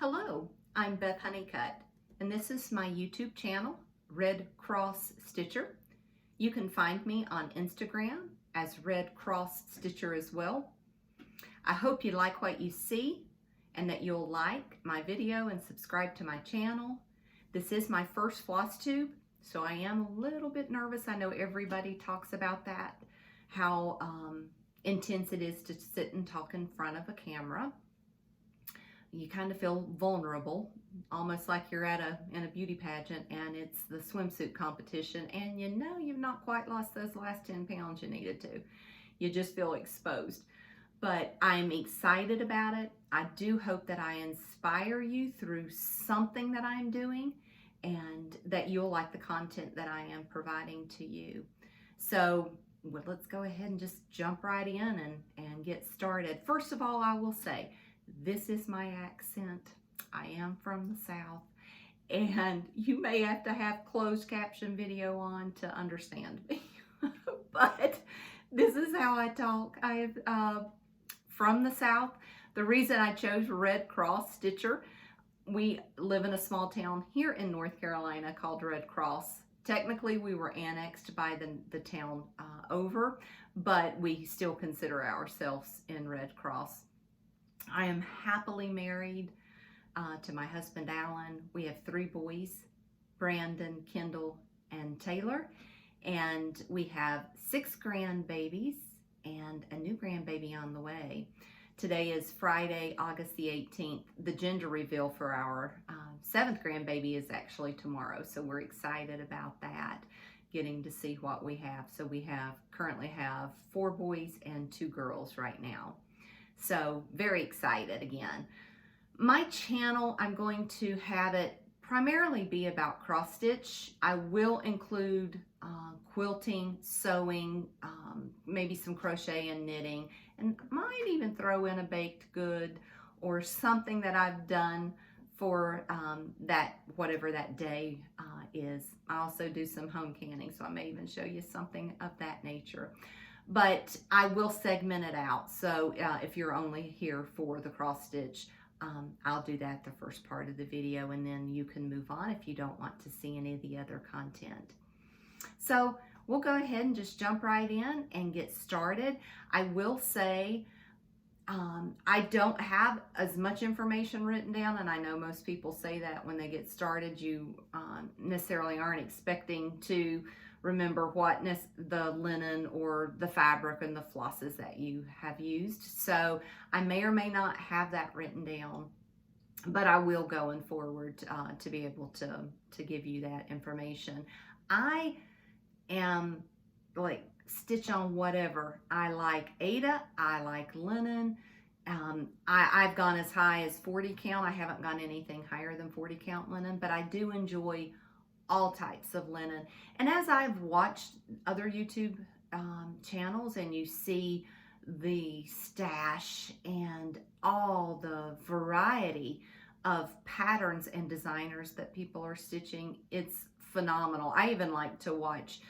Hello, I'm Beth Honeycutt, and this is my YouTube channel, Red Cross Stitcher. You can find me on Instagram as Red Cross Stitcher as well. I hope you like what you see and that you'll like my video and subscribe to my channel. This is my first Flosstube, so I am a little bit nervous. I know everybody talks about that, how intense it is to sit and talk in front of a camera. You kind of feel vulnerable, almost like you're in a beauty pageant and it's the swimsuit competition and you know you've not quite lost those last 10 pounds you needed to. You just feel exposed. But I'm excited about it. I do hope that I inspire you through something that I'm doing and that you'll like the content that I am providing to you. So let's go ahead and just jump right in and get started. First of all, I will say, this is my accent. I am from the South, and you may have to have closed caption video on to understand me. But this is how I talk. I am from the South. The reason I chose Red Cross Stitcher, we live in a small town here in North Carolina called Red Cross. Technically, we were annexed by the town over, but we still consider ourselves in Red Cross. I am happily married to my husband, Alan. We have 3 boys, Brandon, Kendall, and Taylor. And we have 6 grandbabies and a new grandbaby on the way. Today is Friday, August the 18th. The gender reveal for our 7th grandbaby is actually tomorrow. So we're excited about that, getting to see what we have. So we currently have 4 boys and 2 girls right now. So very excited again. My channel, I'm going to have it primarily be about cross stitch. I will include quilting, sewing, maybe some crochet and knitting, and might even throw in a baked good or something that I've done for whatever that day is. I also do some home canning, so I may even show you something of that nature. But I will segment it out. So if you're only here for the cross stitch, I'll do that the first part of the video, and then you can move on if you don't want to see any of the other content. So we'll go ahead and just jump right in and get started. I will say I don't have as much information written down, and I know most people say that when they get started, you necessarily aren't expecting to remember what the linen or the fabric and the flosses that you have used. So I may or may not have that written down, but I will going forward to be able to give you that information. I am like stitch on whatever. I like Aida, I like linen. I've gone as high as 40 count. I haven't gone anything higher than 40 count linen, but I do enjoy all types of linen. And as I've watched other YouTube channels and you see the stash and all the variety of patterns and designers that people are stitching, it's phenomenal. I even like to watch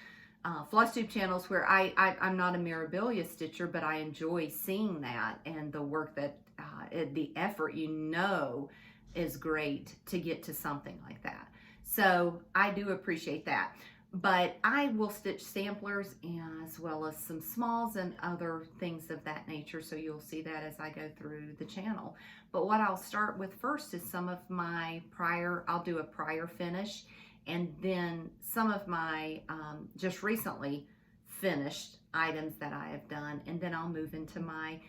Flosstube channels where I'm not a Mirabilia stitcher, but I enjoy seeing that and the work that, the effort is great to get to something like that. So I do appreciate that. But I will stitch samplers as well as some smalls and other things of that nature. So you'll see that as I go through the channel. But what I'll start with first is some of my I'll do a prior finish, and then some of my just recently finished items that I have done. And then I'll move into my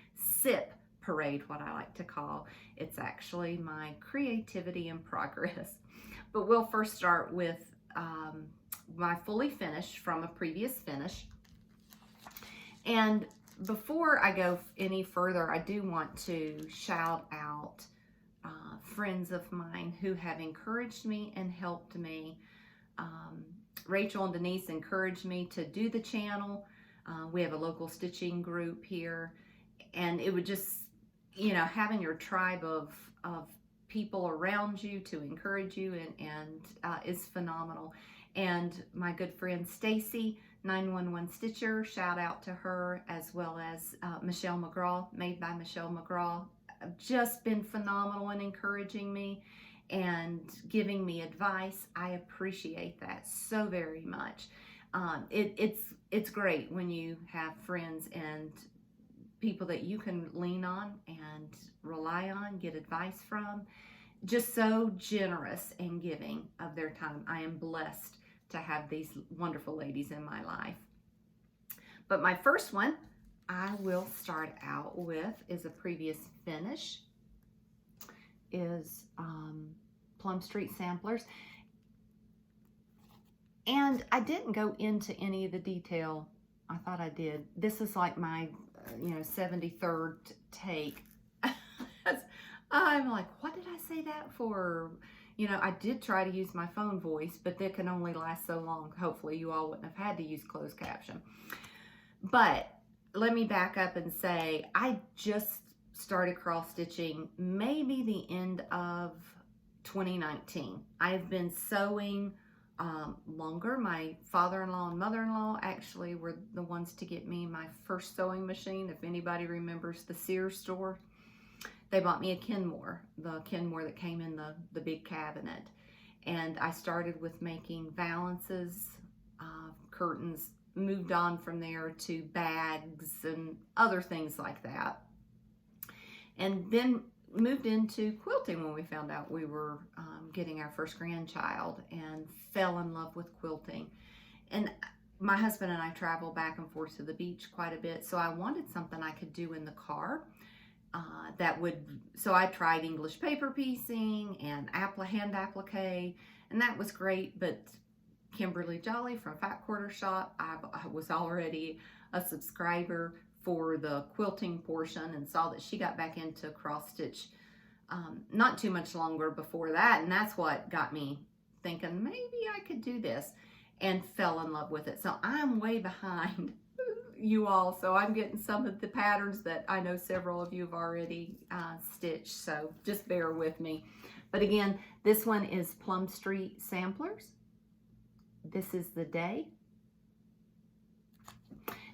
CIP parade, what I like to call. It's actually my creativity in progress. But we'll first start with my fully finished from a previous finish. And before I go any further, I do want to shout out friends of mine who have encouraged me and helped me. Rachel and Denise encouraged me to do the channel. We have a local stitching group here, and it would just, having your tribe of people around you to encourage you and is phenomenal. And my good friend Stacy, 911 Stitcher, shout out to her, as well as Michelle McGraw, Made by Michelle McGraw. just been phenomenal in encouraging me and giving me advice. I appreciate that so very much. It's great when you have friends and people that you can lean on and rely on, get advice from. Just so generous and giving of their time. I am blessed to have these wonderful ladies in my life. But my first one I will start out with is a previous finish, is Plum Street Samplers. And I didn't go into any of the detail. I thought I did. This is like my 73rd take. I'm like, what did I say that for? I did try to use my phone voice, but that can only last so long. Hopefully you all wouldn't have had to use closed caption. But let me back up and say, I just started cross stitching maybe the end of 2019. I've been sewing longer. My father-in-law and mother-in-law actually were the ones to get me my first sewing machine. If anybody remembers the Sears store, they bought me a Kenmore, the Kenmore that came in the big cabinet. And I started with making valances, curtains, moved on from there to bags and other things like that. And then moved into quilting when we found out we were getting our first grandchild, and fell in love with quilting. And my husband and I travel back and forth to the beach quite a bit, so I wanted something I could do in the car. So I tried English paper piecing and hand applique, and that was great. But Kimberly Jolly from Fat Quarter Shop, I was already a subscriber for the quilting portion, and saw that she got back into cross stitch not too much longer before that, and that's what got me thinking maybe I could do this, and fell in love with it. So I'm way behind you all, so I'm getting some of the patterns that I know several of you have already stitched, so just bear with me. But again, this one is Plum Street Samplers. This is the day.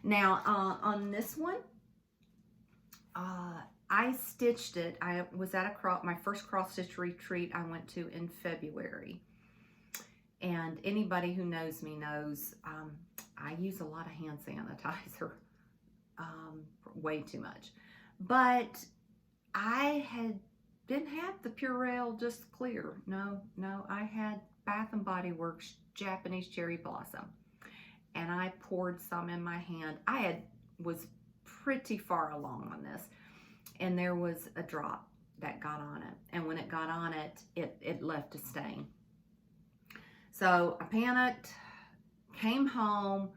Now on this one, I stitched it. I was at my first cross stitch retreat I went to in February. And anybody who knows me knows I use a lot of hand sanitizer, way too much. But I didn't have the Purell Just Clear. No, I had Bath & Body Works Japanese Cherry Blossom. And I poured some in my hand. Was pretty far along on this. And there was a drop that got on it. And when it got on it, it left a stain. So I panicked, came home,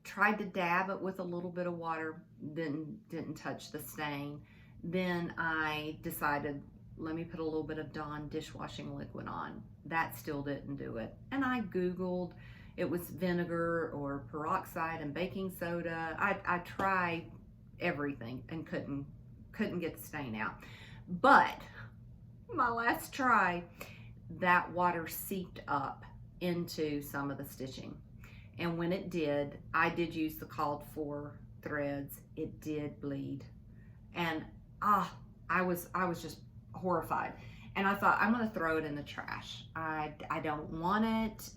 tried to dab it with a little bit of water, didn't touch the stain. Then I decided, let me put a little bit of Dawn dishwashing liquid on. That still didn't do it. And I Googled, it was vinegar or peroxide and baking soda. I tried everything and couldn't get the stain out. But my last try, that water seeped up into some of the stitching. And when it did, I did use the called for threads. It did bleed. And I was just horrified. And I thought, I'm gonna throw it in the trash. I don't want it.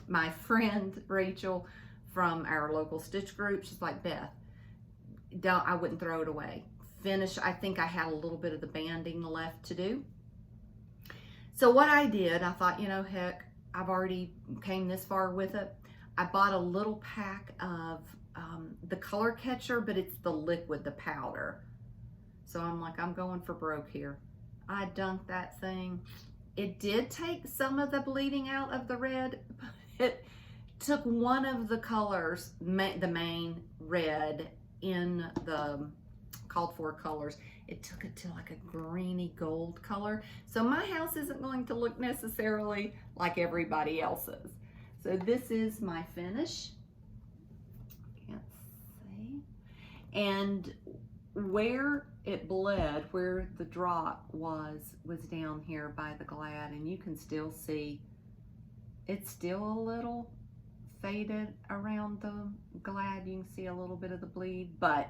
My friend Rachel from our local stitch group, she's like, Beth, I wouldn't throw it away. I think I had a little bit of the banding left to do. So what I did, I thought, heck, I've already came this far with it. I bought a little pack of the color catcher, but it's the liquid, the powder. So I'm like, I'm going for broke here. I dunked that thing. It did take some of the bleeding out of the red. It took one of the colors, the main red in the called for colors. It took it to like a greeny gold color. So my house isn't going to look necessarily like everybody else's. So this is my finish. Can't see. And where it bled, where the drop was down here by the glad, and you can still see it's still a little faded around the glad. You can see a little bit of the bleed, but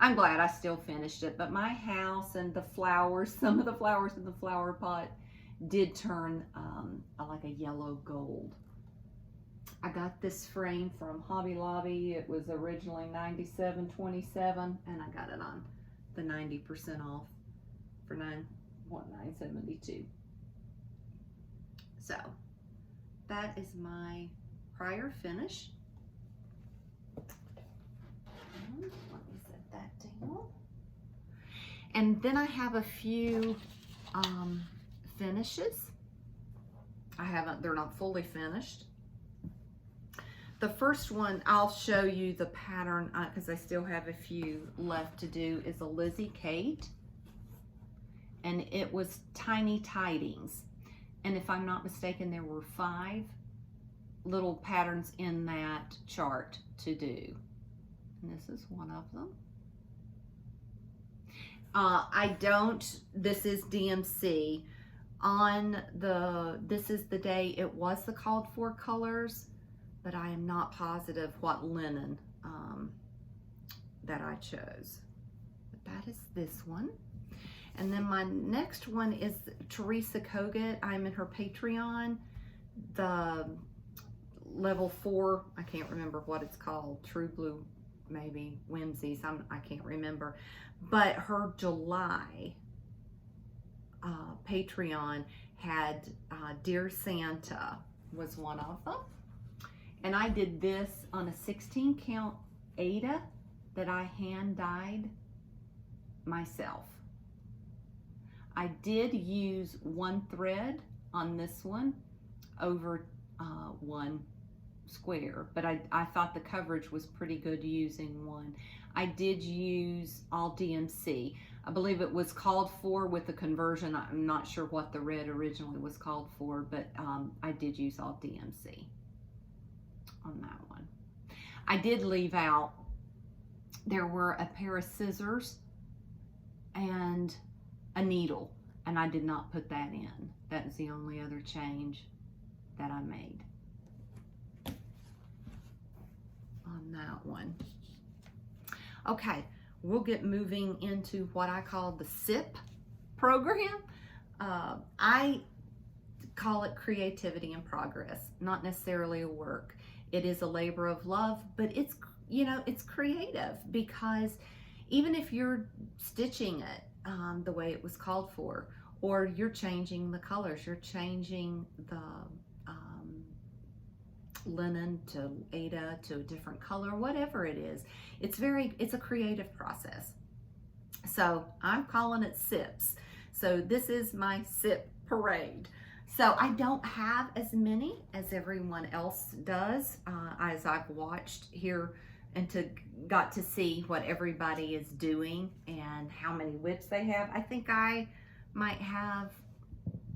I'm glad I still finished it, but my house and the flowers, some of the flowers in the flower pot did turn like a yellow gold. I got this frame from Hobby Lobby. It was originally $97.27, and I got it on the 90% off for $9.72. So that is my prior finish. Let me set that down. And then I have a few finishes. They're not fully finished. The first one, I'll show you the pattern because I still have a few left to do, is a Lizzie Kate. And it was Tiny Tidings. And if I'm not mistaken, there were 5 little patterns in that chart to do. And this is one of them. This is DMC. This is the day it was the called for colors, but I am not positive what linen that I chose. But that is this one. And then my next one is Teresa Kogut. I'm in her Patreon. The level 4, I can't remember what it's called, True Blue, maybe, Whimsies, I can't remember. But her July Patreon had Dear Santa was one of them. And I did this on a 16 count Aida that I hand dyed myself. I did use one thread on this one over one square, but I thought the coverage was pretty good using one. I did use all DMC. I believe it was called for with the conversion. I'm not sure what the red originally was called for, but I did use all DMC on that one. I did leave out, there were a pair of scissors and a needle, and I did not put that in. That is the only other change that I made on that one. Okay, we'll get moving into what I call the CIP program. I call it creativity in progress, not necessarily a work. It is a labor of love, but it's, you know, it's creative, because even if you're stitching it the way it was called for, or you're changing the colors, you're changing the linen to Aida to a different color, whatever it is, it's a creative process. So I'm calling it CIPs. So this is my CIP parade. So I don't have as many as everyone else does, as I've watched here and got to see what everybody is doing and how many whips they have. I think I might have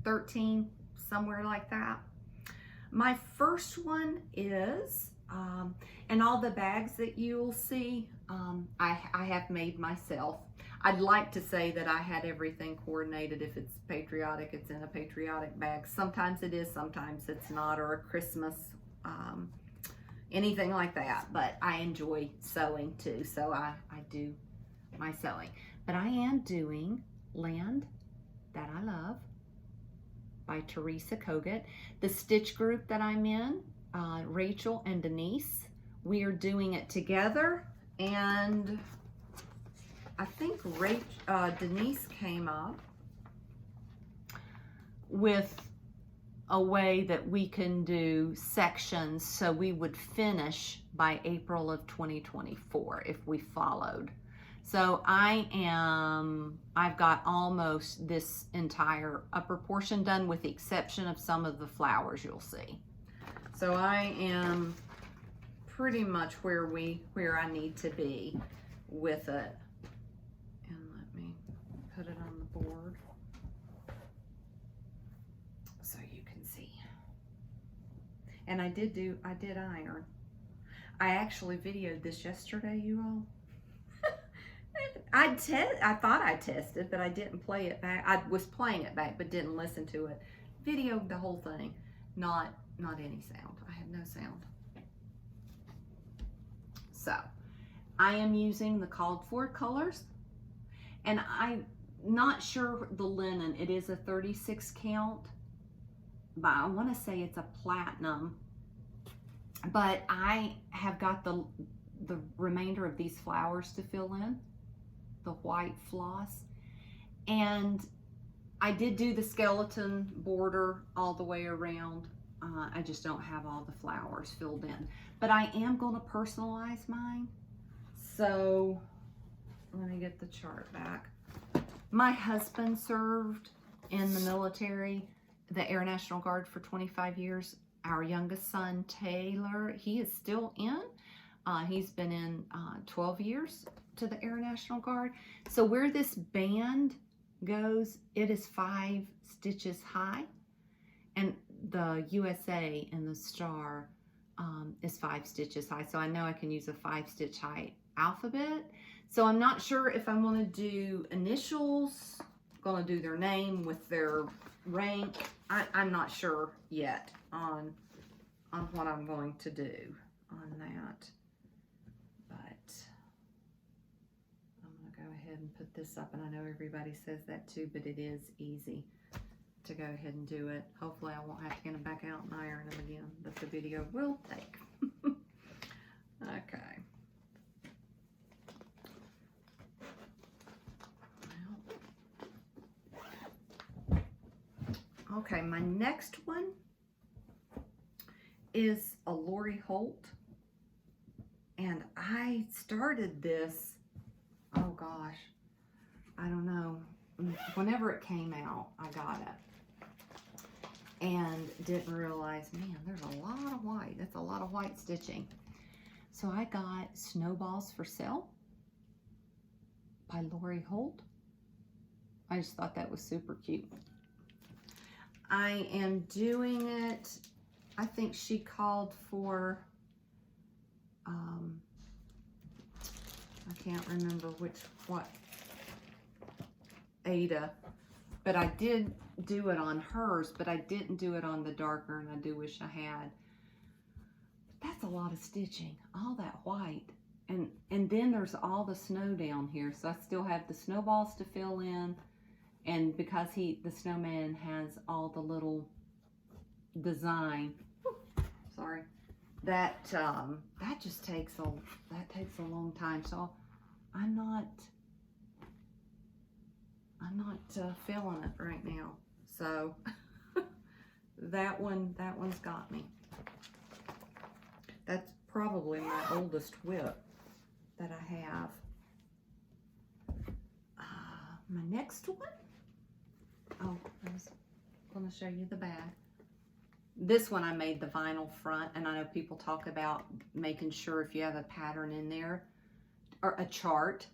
13, somewhere like that. My first one is, and all the bags that you'll see, I have made myself. I'd like to say that I had everything coordinated. If it's patriotic, it's in a patriotic bag. Sometimes it is, sometimes it's not, or a Christmas, anything like that. But I enjoy sewing too, so I do my sewing. But I am doing Land That I Love by Teresa Kogut. The stitch group that I'm in, Rachel and Denise, we are doing it together, and I think Denise came up with a way that we can do sections so we would finish by April of 2024 if we followed. So I've got almost this entire upper portion done, with the exception of some of the flowers you'll see. So I am pretty much where I need to be with it. And let me put it on the board so you can see. And I did iron. I actually videoed this yesterday, you all. I thought I tested, but I didn't play it back. I was playing it back, but didn't listen to it. Videoed the whole thing. Not any sound. I had no sound. So, I am using the called for colors, and I'm not sure the linen. It is a 36 count, but I want to say it's a platinum. But I have got the remainder of these flowers to fill in, the white floss. And I did do the skeleton border all the way around. I just don't have all the flowers filled in. But I am going to personalize mine. So let me get the chart back. My husband served in the military, the Air National Guard, for 25 years. Our youngest son, Taylor, he is still in. He's been in 12 years to the Air National Guard. So where this band goes, it is 5 stitches high, and the USA and the star is 5 stitches high. So I know I can use a 5-stitch high alphabet. So I'm not sure if I want to do initials, going to do their name with their rank. I'm not sure yet on what I'm going to do on that. But I'm going to go ahead and put this up, and I know everybody says that too, but it is easy to go ahead and do it. Hopefully I won't have to get them back out and iron them again, but the video will take. Okay. Okay, my next one is a Lori Holt, and I started this, oh gosh, I don't know, whenever it came out, I got it, and didn't realize, man, there's a lot of white. That's a lot of white stitching. So I got Snowballs for Sale by Lori Holt. I just thought that was super cute. I am doing it, I think she called for, I can't remember what Ada, but I did do it on hers, but I didn't do it on the darker, and I do wish I had. But that's a lot of stitching, all that white. And then there's all the snow down here, so I still have the snowballs to fill in. And because the snowman has all the little design, sorry, that just takes a long time. So I'm not feeling it right now. So that one's got me. That's probably my oldest whip that I have. My next one. Oh, I was going to show you the bag. This one I made the vinyl front, and I know people talk about making sure if you have a pattern in there, or a chart,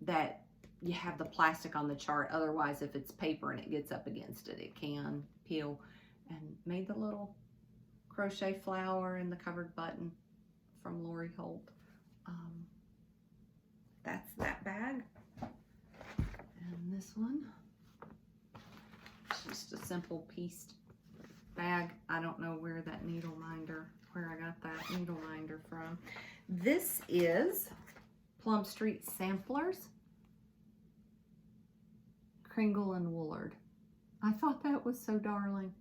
that you have the plastic on the chart. Otherwise, if it's paper and it gets up against it, it can peel. And made the little crochet flower and the covered button from Lori Holt. That's that bag. And this one. Just a simple pieced bag. I don't know where I got that needle minder from. This is Plum Street Samplers, Kringle and Woolard. I thought that was so darling.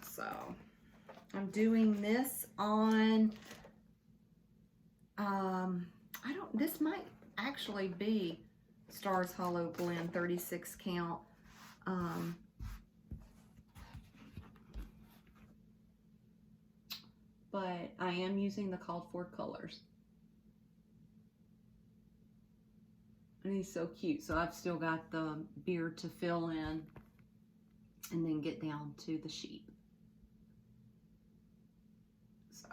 So I'm doing this on, this might actually be Stars Hollow Blend 36 count. But I am using the called for colors. And he's so cute. So I've still got the beard to fill in and then get down to the sheep. So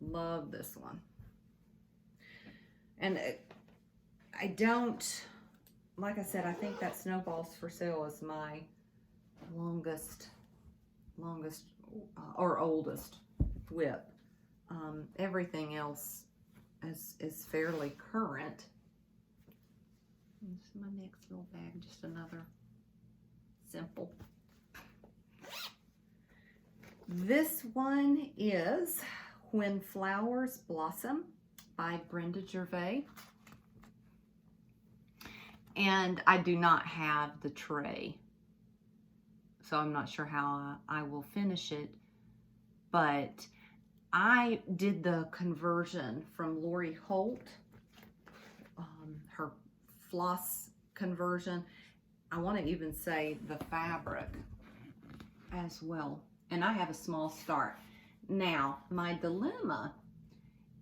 love this one. And I don't, like I said, I think that Snowballs for Sale is my longest or oldest whip. Everything else is fairly current. This is my next little bag, just another simple. This one is When Flowers Blossom by Brenda Gervais. And I do not have the tray, so I'm not sure how I will finish it, but I did the conversion from Lori Holt, her floss conversion. I want to even say the fabric as well. And I have a small start. Now, my dilemma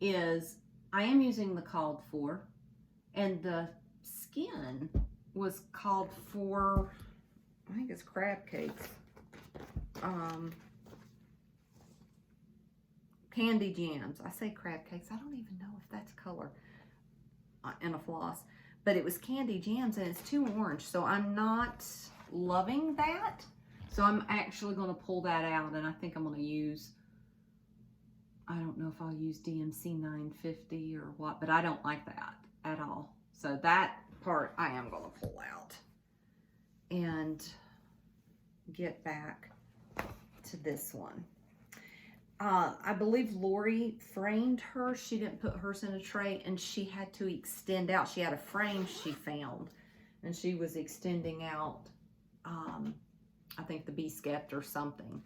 is I am using the called for, and the skin was called for, I think it's crab cakes. Candy jams. I say crab cakes. I don't even know if that's color in a floss, but it was candy jams and it's too orange, so I'm not loving that. So I'm actually going to pull that out, and I think I'm going to use, I don't know if I'll use DMC 950 or what, but I don't like that at all. So that part I am going to pull out and get back to this one. I believe Lori framed hers. She didn't put hers in a tray, and she had to extend out. She had a frame she found, and she was extending out, I think the B-skept or something,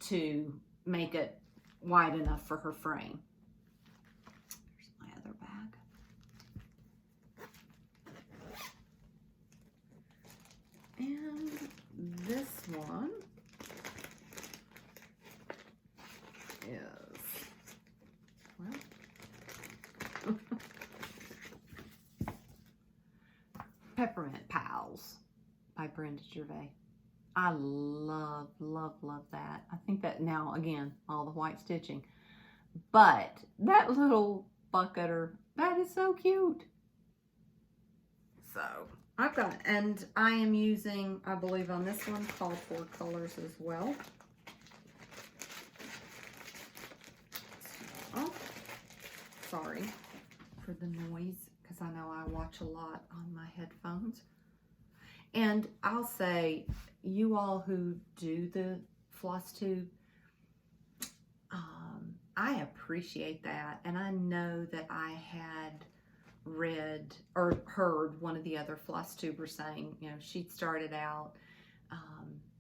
to make it wide enough for her frame. Here's my other bag. And this one is, well, Peppermint Pals by Brenda Gervais. I love, love, love that. I think that now, again, all the white stitching. But that little bucketer, that is so cute. So, I've got, and I am using, I believe on this one, called for colors as well. Oh, sorry for the noise, because I know I watch a lot on my headphones. And I'll say, you all who do the Flosstube, I appreciate that. And I know that I had read or heard one of the other Flosstubers saying, you know, she started out,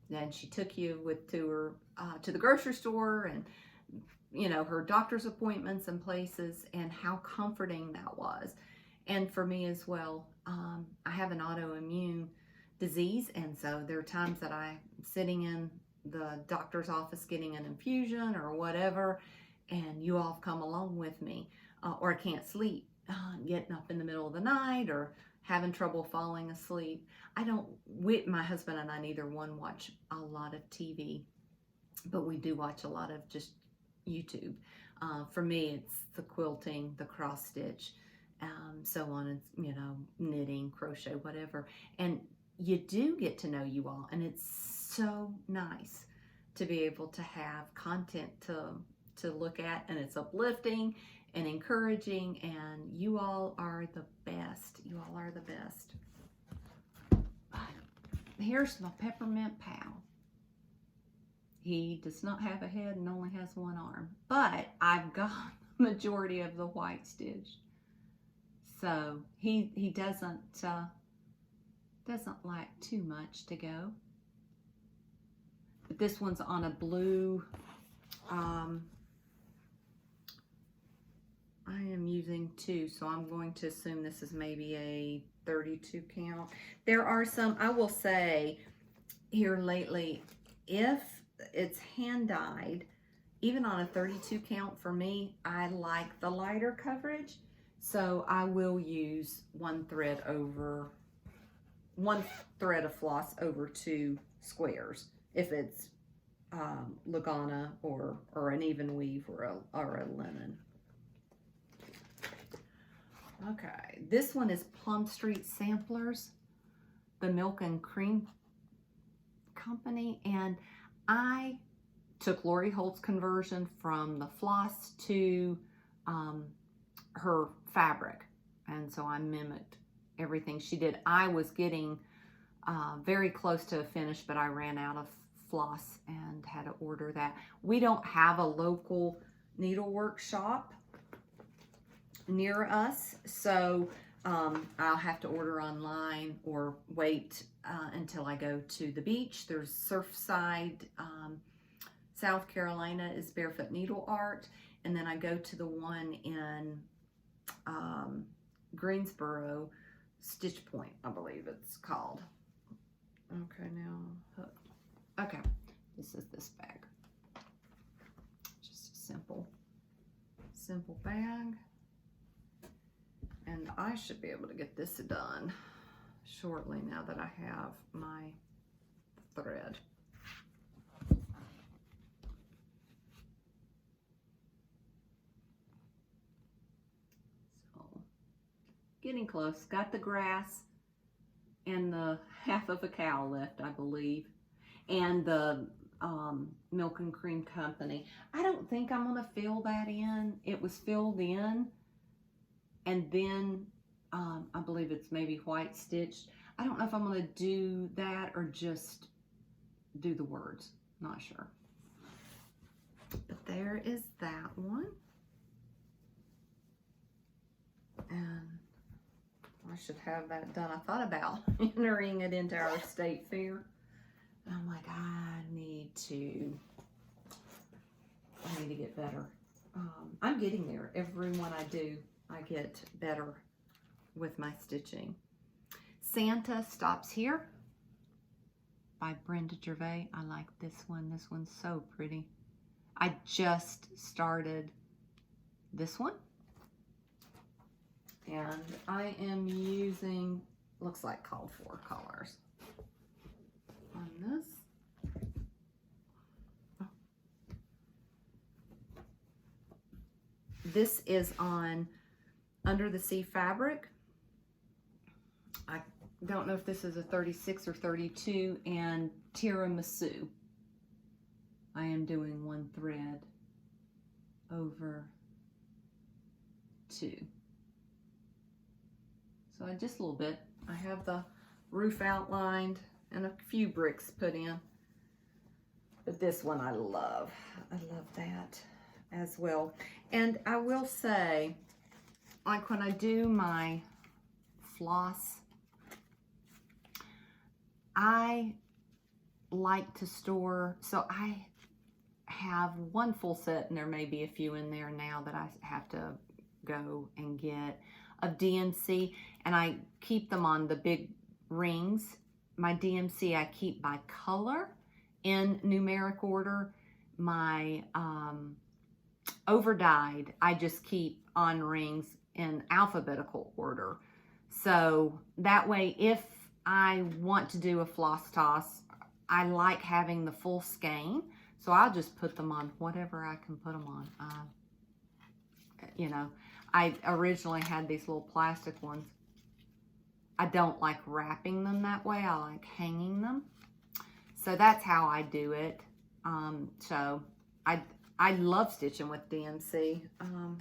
then she took you to her to the grocery store, and you know, her doctor's appointments and places, and how comforting that was. And for me as well, I have an autoimmune disease, and so there are times that I'm sitting in the doctor's office getting an infusion or whatever, and you all come along with me, or I can't sleep, getting up in the middle of the night or having trouble falling asleep. My husband and I, neither one watch a lot of TV, but we do watch a lot of just YouTube. For me, it's the quilting, the cross stitch, so on, and you know, knitting, crochet, whatever. And you do get to know you all, and it's so nice to be able to have content to look at, and it's uplifting and encouraging, and you all are the best. You all are the best. Here's my Peppermint Pal. He does not have a head and only has one arm, but I've got the majority of the white stitch. So he doesn't like too much to go. But this one's on a blue, I am using 2, so I'm going to assume this is maybe a 32 count. There are some, I will say here lately, if it's hand dyed, even on a 32 count, for me, I like the lighter coverage. So I will use one thread of floss over 2 squares if it's Lagana or an even weave or a linen. Okay, this one is Plum Street Samplers, the Milk and Cream Company, and I took Lori Holt's conversion from the floss to her fabric, and so I mimicked everything she did. I was getting very close to a finish, but I ran out of floss and had to order that. We don't have a local needle workshop near us, so I'll have to order online or wait until I go to the beach. There's Surfside, South Carolina is Barefoot Needleart, and then I go to the one in Greensboro, Stitch Point, I believe it's called. Okay, now, okay, this is this bag. Just a simple bag. And I should be able to get this done shortly now that I have my thread. So, getting close. Got the grass and the half of a cow left, I believe. And the milk and cream company. I don't think I'm gonna fill that in. It was filled in. And then I believe it's maybe white stitched. I don't know if I'm going to do that or just do the words. Not sure. But there is that one. And I should have that done. I thought about entering it into our state fair. And I'm like, I need to get better. I'm getting there. Every one I do, I get better with my stitching. Santa Stops Here by Brenda Gervais. I like this one. This one's so pretty. I just started this one. And I am using, looks like called for colors on this. This is on Under the Sea fabric. I don't know if this is a 36 or 32, and tiramisu. I am doing one thread over two. So just a little bit. I have the roof outlined and a few bricks put in. But this one I love. I love that as well. And I will say, like when I do my floss, I like to store, so I have one full set, and there may be a few in there now that I have to go and get, of DMC, and I keep them on the big rings. My DMC I keep by color in numeric order. My overdyed I just keep on rings in alphabetical order. So that way, if I want to do a floss toss, I like having the full skein. So I'll just put them on whatever I can put them on. You know, I originally had these little plastic ones. I don't like wrapping them that way. I like hanging them. So that's how I do it. So I love stitching with DMC.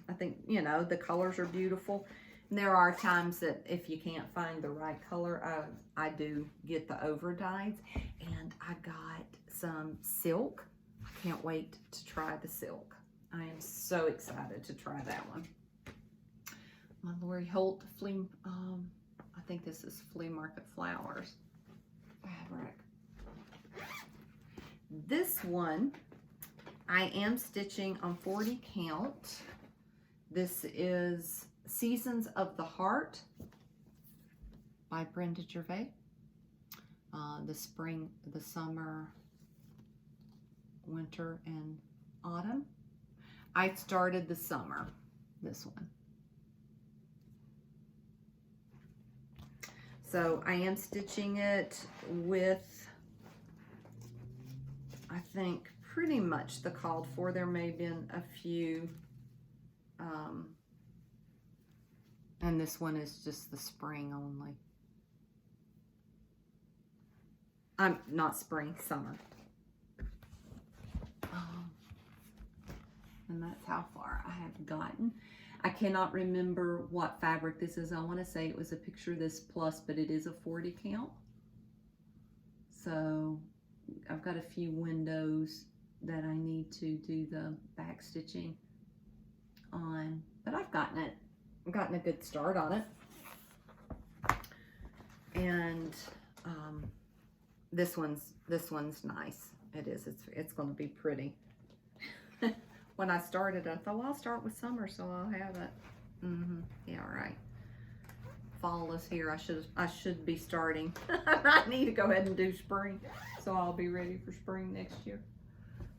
I think, you know, the colors are beautiful. And there are times that if you can't find the right color, I do get the overdyes. And I got some silk. I can't wait to try the silk. I am so excited to try that one. My Lori Holt flea, I think this is Flea Market Flowers fabric. This one, I am stitching on 40 count. This is Seasons of the Heart by Brenda Gervais. The spring, the summer, winter, and autumn. I started the summer, this one. So I am stitching it with, I think, pretty much the called for. There may have been a few, and this one is just the spring only. Not spring, summer. And that's how far I have gotten. I cannot remember what fabric this is. I want to say it was a picture of this plus, but it is a 40 count. So I've got a few windows that I need to do the back stitching on, but I've gotten a good start on it. And this one's nice. It is. It's going to be pretty. When I started, I thought, well, I'll start with summer, so I'll have it. Yeah, right. Fall is here. I should be starting. I need to go ahead and do spring, so I'll be ready for spring next year.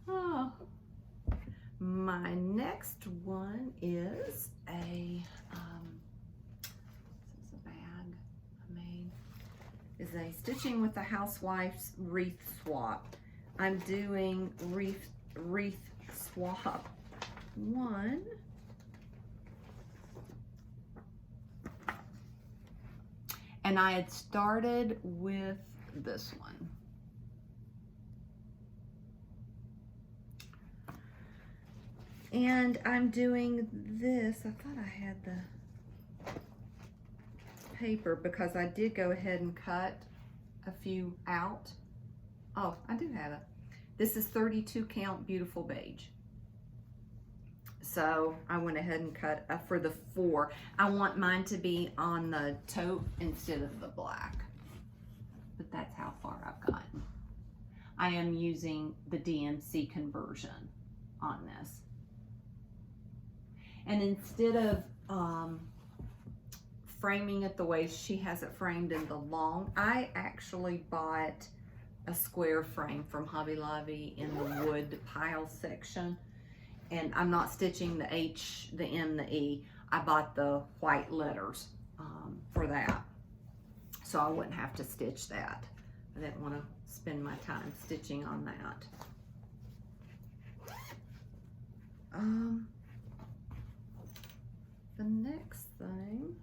Oh, my next one is a this is a bag I made. Is a Stitching with the Housewife's wreath swap. I'm doing wreath swap 1. And I had started with this one. And I'm doing this. I thought I had the paper because I did go ahead and cut a few out. Oh, I do have it. This is 32 count beautiful beige. So I went ahead and cut for the 4. I want mine to be on the taupe instead of the black. But that's how far I've gotten. I am using the DMC conversion on this. And instead of framing it the way she has it framed in the long, I actually bought a square frame from Hobby Lobby in the wood pile section. And I'm not stitching the H, the M, the E. I bought the white letters for that. So I wouldn't have to stitch that. I didn't want to spend my time stitching on that. The next thing,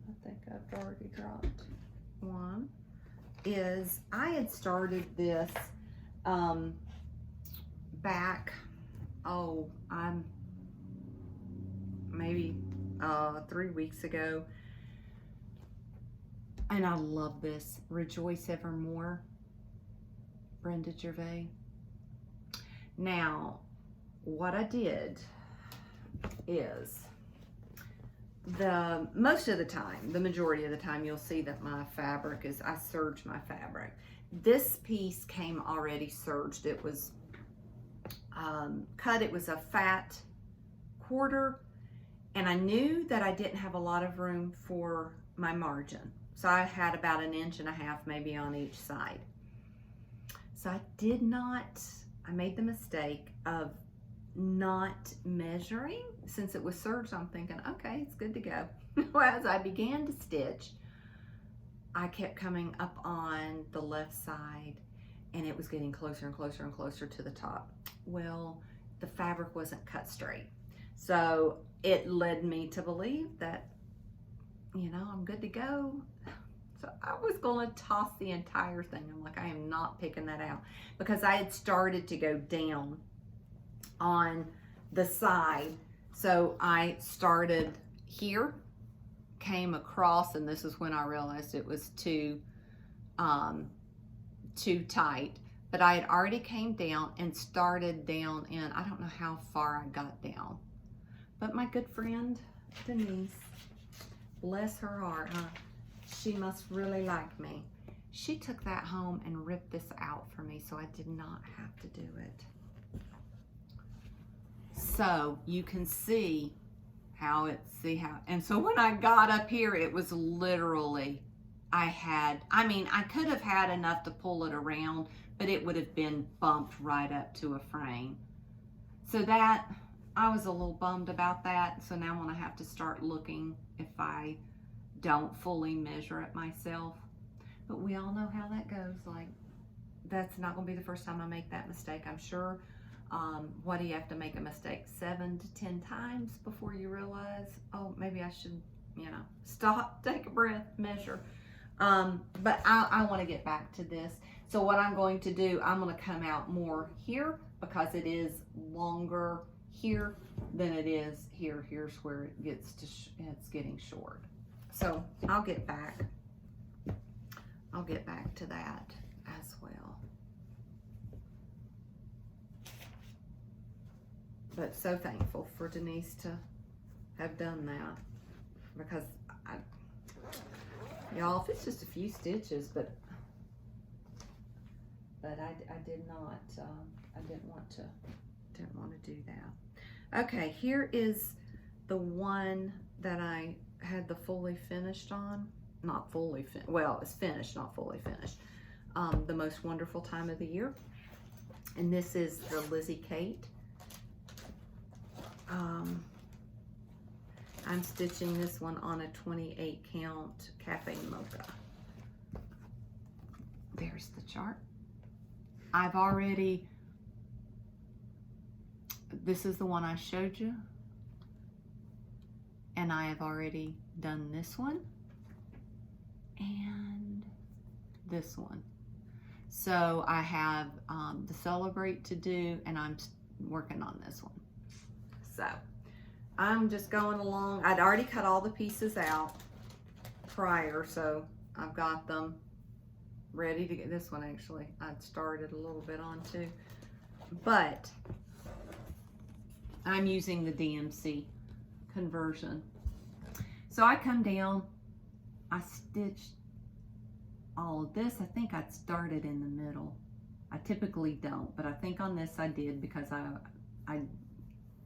I think I've already dropped one, is I had started this back, I'm maybe 3 weeks ago, and I love this, Rejoice Evermore, Brenda Gervais. Now, what I did is, most of the time, the majority of the time, you'll see that my fabric is, I serge my fabric. This piece came already serged. It was cut. It was a fat 1/4, and I knew that I didn't have a lot of room for my margin. So I had about 1.5 inches maybe on each side. So I made the mistake of not measuring. Since it was serged, I'm thinking, okay, it's good to go. Well, as I began to stitch, I kept coming up on the left side, and it was getting closer and closer and closer to the top. Well, the fabric wasn't cut straight. So it led me to believe that, you know, I'm good to go. So I was going to toss the entire thing. I'm like, I am not picking that out, because I had started to go down on the side. So I started here, came across, and this is when I realized it was too tight. But I had already came down and started down in, I don't know how far I got down. But my good friend Denise, bless her heart, huh? She must really like me. She took that home and ripped this out for me, so I did not have to do it. So you can see how and so when I got up here, it was literally, I could have had enough to pull it around, but it would have been bumped right up to a frame. So that, I was a little bummed about that. So now I'm gonna have to start looking if I don't fully measure it myself. But we all know how that goes. Like, that's not gonna be the first time I make that mistake, I'm sure. What do you have to make a mistake 7 to 10 times before you realize, oh, maybe I should, you know, stop, take a breath, measure. But I want to get back to this. So what I'm going to do, I'm going to come out more here, because it is longer here than it is here. Here's where it gets to, it's getting short. So I'll get back to that as well. But so thankful for Denise to have done that, because y'all, if it's just a few stitches, but I did not, I didn't want to do that. Okay, here is the one that I had the fully finished on. Not fully finished, well, it's finished, not fully finished. The Most Wonderful Time of the Year. And this is the Lizzie Kate. I'm stitching this one on a 28 count Cafe Mocha. There's the chart. I've already, this is the one I showed you, and I have already done this one and this one. So I have the Celebrate to do, and I'm working on this one. So I'm just going along. I'd already cut all the pieces out prior, so I've got them ready to get this one. Actually, I'd started a little bit on too, but I'm using the DMC conversion. So I come down, I stitched all of this. I think I'd started in the middle. I typically don't, but I think on this I did, because I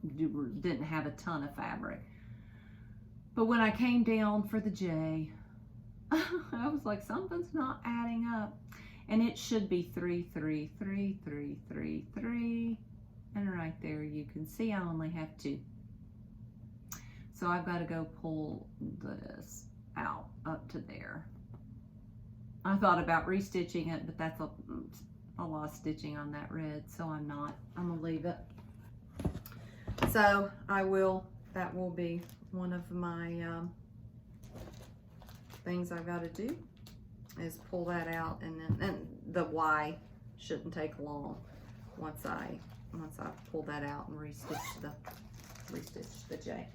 didn't have a ton of fabric. But when I came down for the J, I was like, something's not adding up. And it should be 3, 3, 3, 3, 3, 3. And right there you can see I only have 2. So I've got to go pull this out up to there. I thought about restitching it, but that's a lot of stitching on that red, so I'm not. I'm gonna leave it. So I will, that will be one of my things I've got to do, is pull that out, and then the Y shouldn't take long once I pull that out and restitch the J.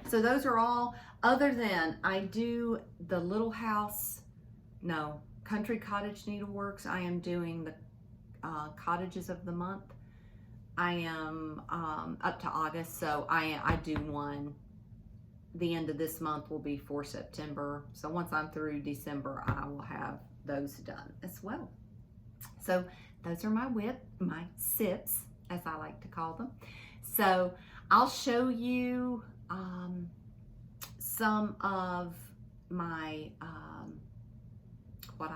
So those are all, other than I do the Little House, no, Country Cottage Needleworks. I am doing the cottages of the month. I am up to August, so I do one. The end of this month will be for September. So once I'm through December, I will have those done as well. So those are my CIPs, as I like to call them. So I'll show you some of my what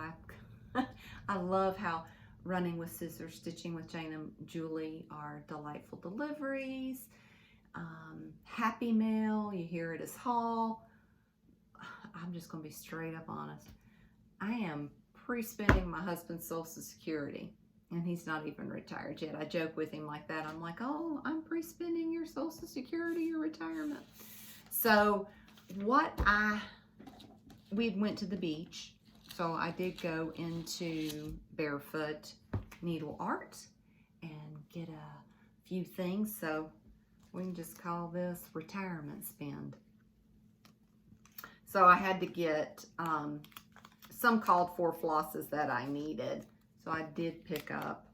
I love how Running with Scissors, Stitching with Jane and Julie are delightful deliveries. Happy Mail, you hear it as haul. I'm just going to be straight up honest. I am pre-spending my husband's Social Security, and he's not even retired yet. I joke with him like that. I'm like, oh, I'm pre-spending your Social Security, your retirement. So we went to the beach. So I did go into Barefoot Needleart and get a few things. So we can just call this retirement spend. So I had to get some called for flosses that I needed. So I did pick up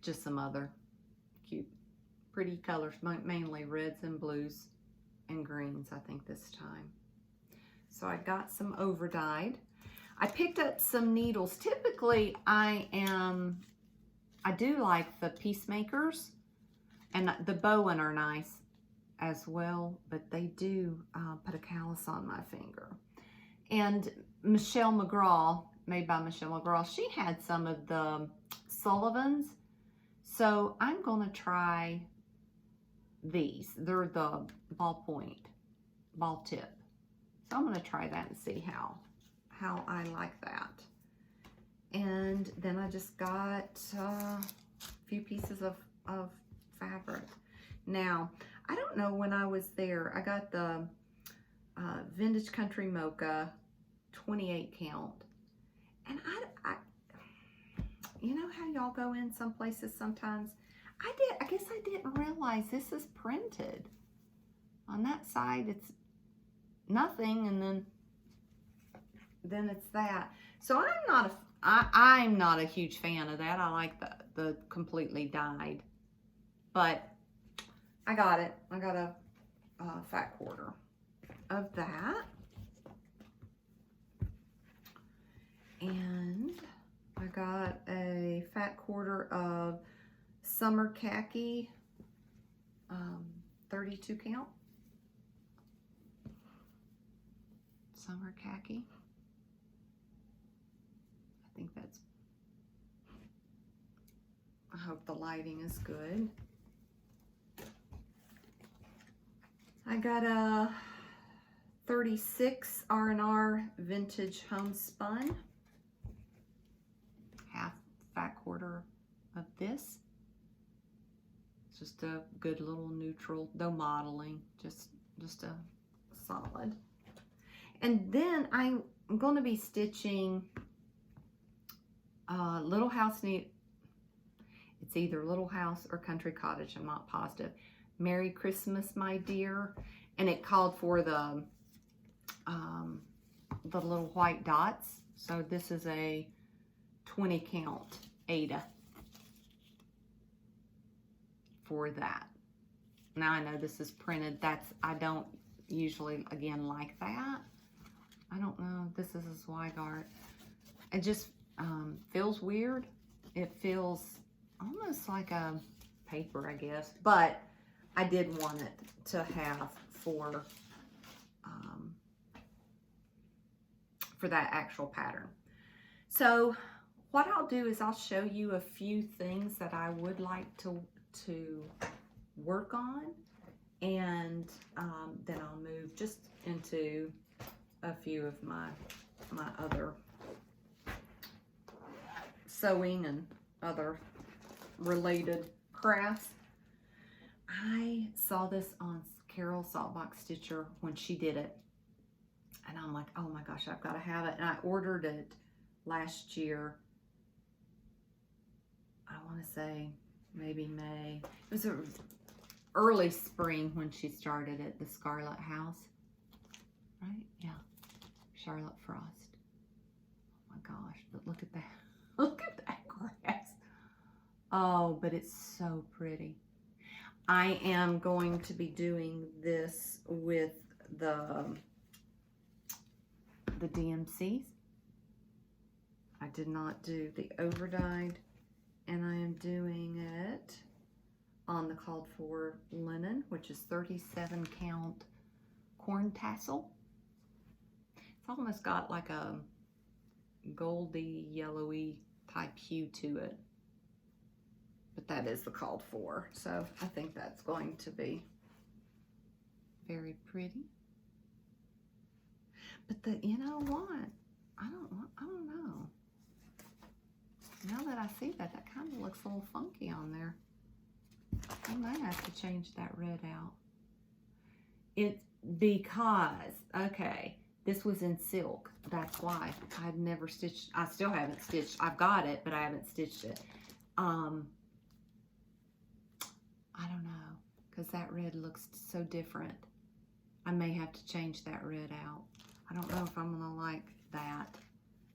just some other cute, pretty colors, mainly reds and blues and greens, I think this time. So I got some over dyed. I picked up some needles. Typically I do like the Peacemakers, and the Bowen are nice as well, but they do put a callus on my finger. And Michelle McGraw, made by Michelle McGraw, she had some of the Sullivans. So I'm going to try these. They're the ball tip. So I'm going to try that and see how I like that. And then I just got a few pieces of fabric. Now, I don't know, when I was there, I got the Vintage Country Mocha 28 count. And I you know how y'all go in some places sometimes? I guess I didn't realize this is printed. On that side, it's nothing, and then it's that. So I'm not a huge fan of that. I like the completely dyed, but I got it. I got a fat quarter of that. And I got a fat quarter of summer khaki, 32 count. Summer khaki. I think that's, I hope the lighting is good. I got a 36 R&R vintage homespun. Half fat quarter of this. It's just a good little neutral, no modeling, just a solid. And then I'm going to be stitching Little House it's either Little House or Country Cottage, I'm not positive. Merry Christmas, my dear. And it called for the little white dots. So this is a 20 count Ada for that. Now I know this is printed. I don't usually, again, like that. I don't know. This is a Zweigart. It just feels weird. It feels almost like a paper, I guess. But I did want it to have for that actual pattern. So what I'll do is I'll show you a few things that I would like to work on, and then I'll move just into a few of my other sewing and other related crafts. I saw this on Carol Saltbox Stitcher when she did it, and I'm like, oh my gosh, I've got to have it. And I ordered it last year. I want to say maybe May. It was early spring when she started it, the Scarlet House, right? Yeah, Charlotte Frost. Oh my gosh, but look at that. Look at that grass. Oh, but it's so pretty. I am going to be doing this with the DMCs. I did not do the overdyed, and I am doing it on the called for linen, which is 37 count corn tassel. It's almost got like a goldy, yellowy type hue to it. But that is the called for. So I think that's going to be very pretty. But you know what? I don't know. Now that I see that, that kind of looks a little funky on there. I might have to change that red out. It's because, okay, this was in silk. That's why I've never stitched. I still haven't stitched. I've got it, but I haven't stitched it. I don't know, because that red looks so different. I may have to change that red out. I don't know if I'm gonna like that.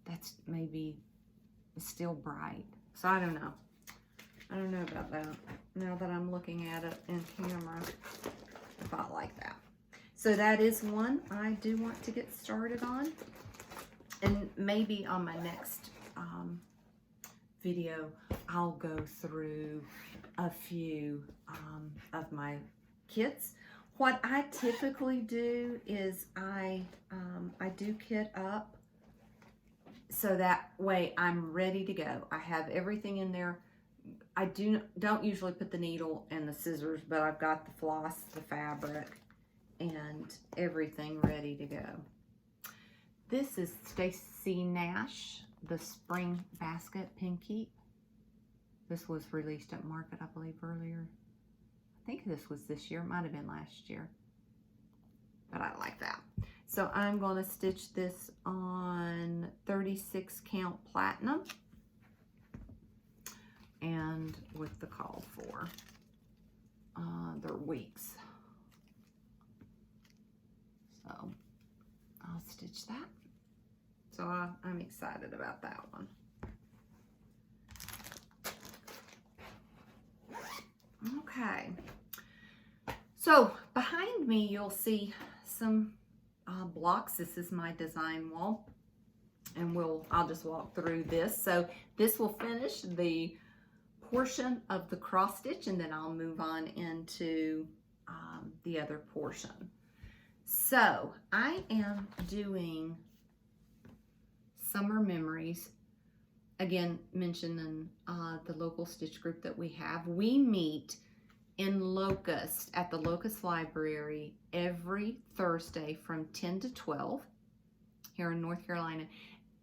That's maybe still bright. So I don't know. I don't know about that. Now that I'm looking at it in camera, if I like that. So that is one I do want to get started on. And maybe on my next video, I'll go through a few of my kits. What I typically do is I do kit up so that way I'm ready to go. I have everything in there. I don't usually put the needle and the scissors, but I've got the floss, the fabric, and everything ready to go. This is Stacy Nash, the Spring Basket Pin Keep. This was released at market, I believe, earlier. I think this was this year. It might have been last year. But I like that. So I'm going to stitch this on 36 count platinum. And with the call for their weeks. So I'll stitch that. So I'm excited about that one. Okay. So behind me, you'll see some blocks. This is my design wall, and I'll just walk through this. So this will finish the portion of the cross stitch, and then I'll move on into the other portion. So I am doing Summer Memories. Again, mentioning the local stitch group that we have. We meet in Locust at the Locust Library every Thursday from 10 to 12 here in North Carolina,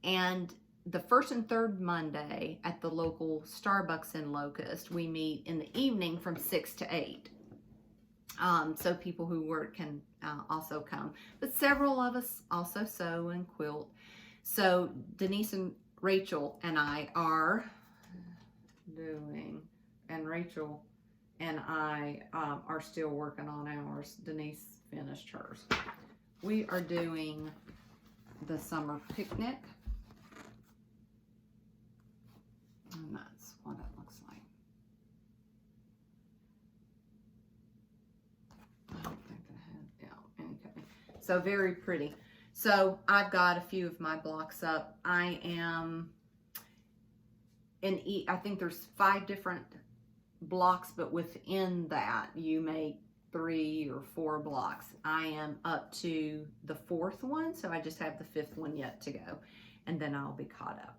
and the first and third Monday at the local Starbucks in Locust. We meet in the evening from 6 to 8. So people who work can also come, but several of us also sew and quilt. So Denise and Rachel and I are doing, and Rachel and I are still working on ours. Denise finished hers. We are doing the summer picnic, and that's what it looks like. I don't think I have, yeah, okay. So very pretty. So I've got a few of my blocks up. I am I think there's 5 different blocks, but within that you make 3 or 4 blocks. I am up to the 4th one, so I just have the 5th one yet to go, and then I'll be caught up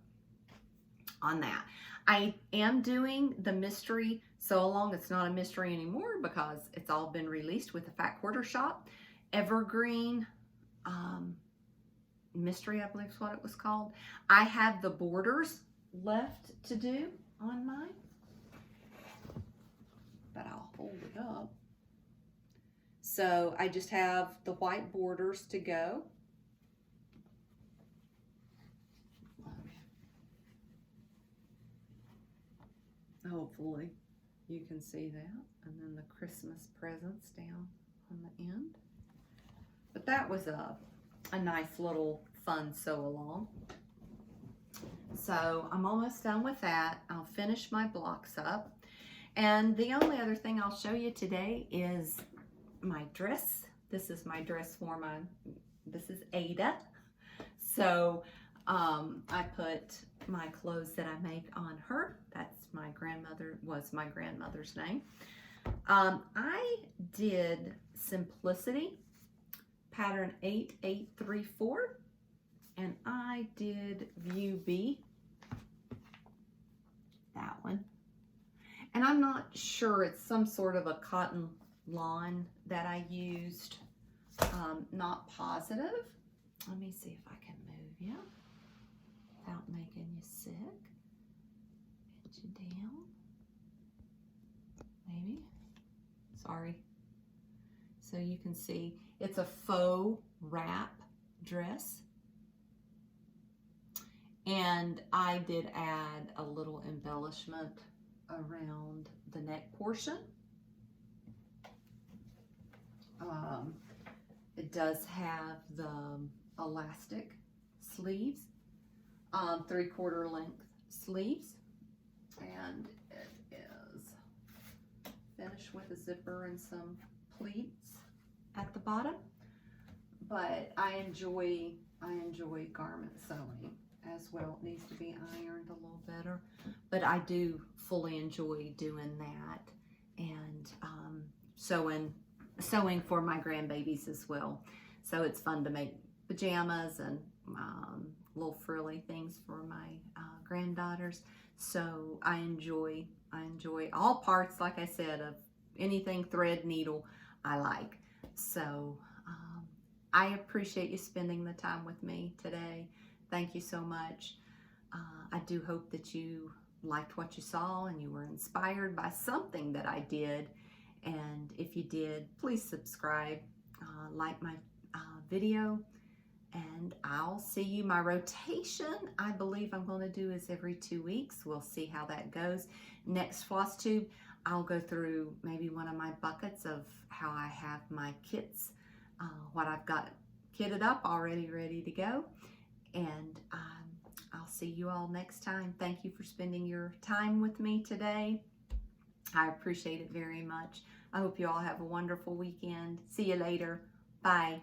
on that. I am doing the mystery sew along. It's not a mystery anymore because it's all been released with the Fat Quarter Shop. Evergreen mystery, I believe is what it was called. I have the borders left to do on mine, but I'll hold it up. So I just have the white borders to go. Hopefully you can see that. And then the Christmas presents down on the end. But that was a nice little fun sew along. So I'm almost done with that. I'll finish my blocks up. And the only other thing I'll show you today is my dress. This is my dress for this is Ada. So I put my clothes that I make on her. That's was my grandmother's name. I did Simplicity, pattern 8834, and I did View B, that one. And I'm not sure, it's some sort of a cotton lawn that I used. Not positive. Let me see if I can move you without making you sick. Get you down. Maybe. Sorry. So you can see it's a faux wrap dress. And I did add a little embellishment around the neck portion. It does have the elastic sleeves, 3/4 length sleeves, and it is finished with a zipper and some pleats at the bottom. But I enjoy garment sewing as well. It needs to be ironed a little better, but I do fully enjoy doing that, and sewing for my grandbabies as well. So it's fun to make pajamas and little frilly things for my granddaughters. So I enjoy all parts, like I said, of anything thread, needle, I like. So I appreciate you spending the time with me today. Thank you so much. I do hope that you liked what you saw and you were inspired by something that I did. And if you did, please subscribe, like my video, and I'll see you. My rotation, I believe I'm going to do is every 2 weeks. We'll see how that goes. Next Flosstube, I'll go through maybe one of my buckets of how I have my kits, what I've got kitted up already, ready to go. And I'll see you all next time. Thank you for spending your time with me today. I appreciate it very much. I hope you all have a wonderful weekend. See you later. Bye.